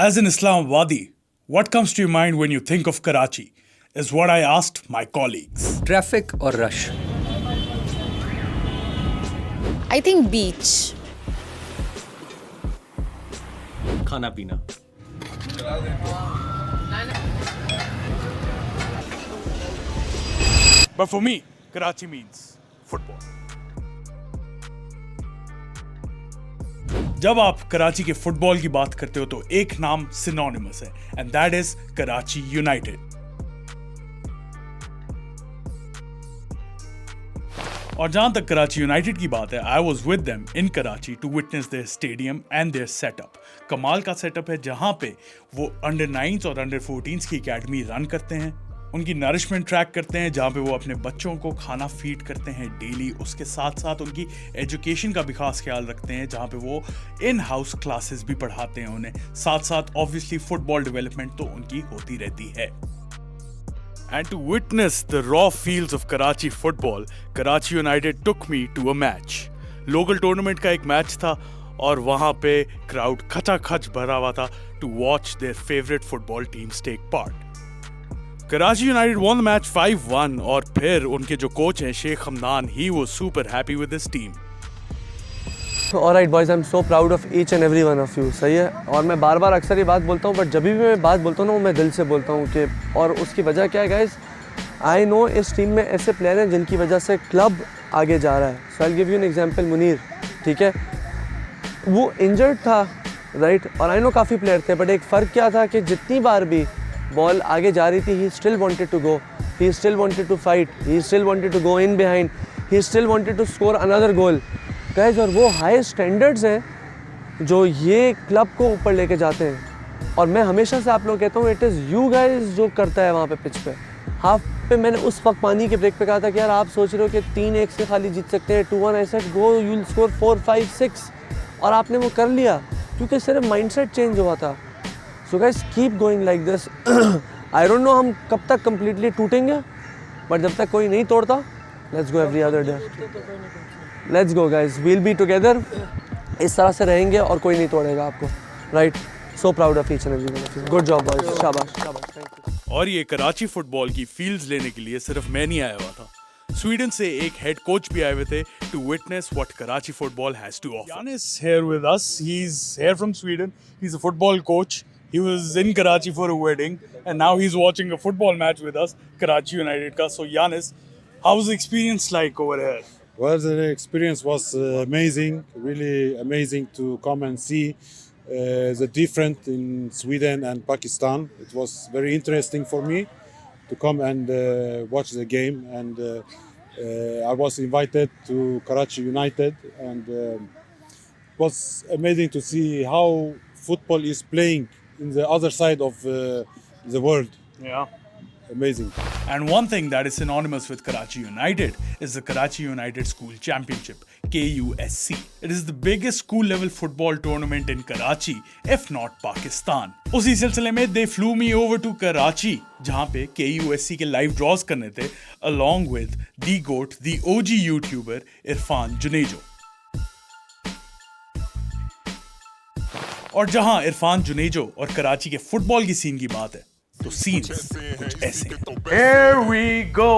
As an Islamabadi, what comes to your mind when you think of Karachi is what I asked my colleagues. Traffic or rush? I think beach. खाना पीना. But for me, Karachi means football. जब आप कराची के football की बात करते हो तो एक नाम सिनोनिमस है and that is Karachi United. और जहां तक कराची यूनाइटेड की बात है, I was with them in Karachi to witness their stadium and their setup. कमाल का सेटअप है जहां पे वो अंडर 9s और अंडर 14s की एकेडमी रन करते हैं, उनकी नरिशमेंट ट्रैक करते हैं, जहाँ पे वो अपने बच्चों को खाना फीड करते हैं डेली. उसके साथ साथ उनकी एजुकेशन का भी खास ख्याल रखते हैं, जहाँ पे वो इन हाउस क्लासेस भी पढ़ाते हैं उन्हें. साथ साथ ऑब्वियसली फुटबॉल डेवलपमेंट तो उनकी होती रहती है. And to witness the raw feels of Karachi football, Karachi United took me to a match. Local tournament का एक मैच था और वहाँ पे क्राउड खचाखच भरा हुआ था to watch their favorite football teams take part. Karachi United won the match 5-1 और फिर उनके जो कोच हैं Sheikh Hamdan, he was super happy with his team. Alright boys, I'm so proud of each and every one of you. सही है. और मैं बार बार अक्सर ये बात बोलता हूँ, बट जब भी मैं बात बोलता हूँ ना, वो मैं दिल से बोलता हूँ कि, और उसकी वजह क्या है गाइज, आई नो इस टीम में ऐसे प्लेयर हैं जिनकी वजह से क्लब आगे जा रहा है. So I give you an example. Munir, ठीक है, वो इंजर्ड था राइट, और आई नो काफ़ी प्लेयर थे, बट एक फ़र्क क्या था कि जितनी बार भी बॉल आगे जा रही थी, he still wanted to go, he still wanted to fight, he still wanted to go in behind, he still wanted to score another goal guys. और वो हाई स्टैंडर्ड्स हैं जो ये क्लब को ऊपर लेके जाते हैं. और मैं हमेशा से आप लोग कहता हूँ, इट इज़ यू गाइस जो करता है वहाँ पे पिच पे. हाफ पे मैंने उस वक्त पानी के ब्रेक पे कहा था कि यार आप सोच रहे हो कि 3-1 से खाली जीत सकते हैं, 2-1 ऐसा गो, यू विल स्कोर 4-5-6, और आपने वो कर लिया क्योंकि सिर्फ माइंडसेट चेंज हुआ था. So guys keep going like this. I don't know हम कब तक कम्प्लीटली टूटेंगे, बट जब तक कोई नहीं तोड़ता, let's go every other day. Let's go guys, we'll be together. इस तरह से रहेंगे और कोई नहीं तोड़ेगा आपको. Right. So proud of each and every one of you. Good job boys. शाबाश शाबाश. Thank you. और ये कराची फुटबॉल की फील्ड्स लेने के लिए सिर्फ मैं नहीं आया हुआ था. स्वीडन से एक हेड कोच भी आए हुए थे to witness what Karachi football has to offer. Jan is here with us. He's here from Sweden. He's a football coach. He was in Karachi for a wedding and now he's watching a football match with us, Karachi United ka. So Yanis, how was the experience like over here? Well, the experience was amazing, really amazing to come and see the difference in Sweden and Pakistan. It was very interesting for me to come and watch the game, and I was invited to Karachi United, and it was amazing to see how football is playing in the other side of the world. Yeah. Amazing. And one thing that is synonymous with Karachi United is the Karachi United School Championship, KUSC. It is the biggest school level football tournament in Karachi, if not Pakistan. उसी सिलसिले में they flew me over to Karachi, जहाँ पे KUSC के live draws करने थे, along with the GOAT, the OG YouTuber Irfan Junejo. और जहाँ इरफान जुनेजो और कराची के फुटबॉल की सीन की बात है, तो सीन्स कुछ ऐसे. Here we go.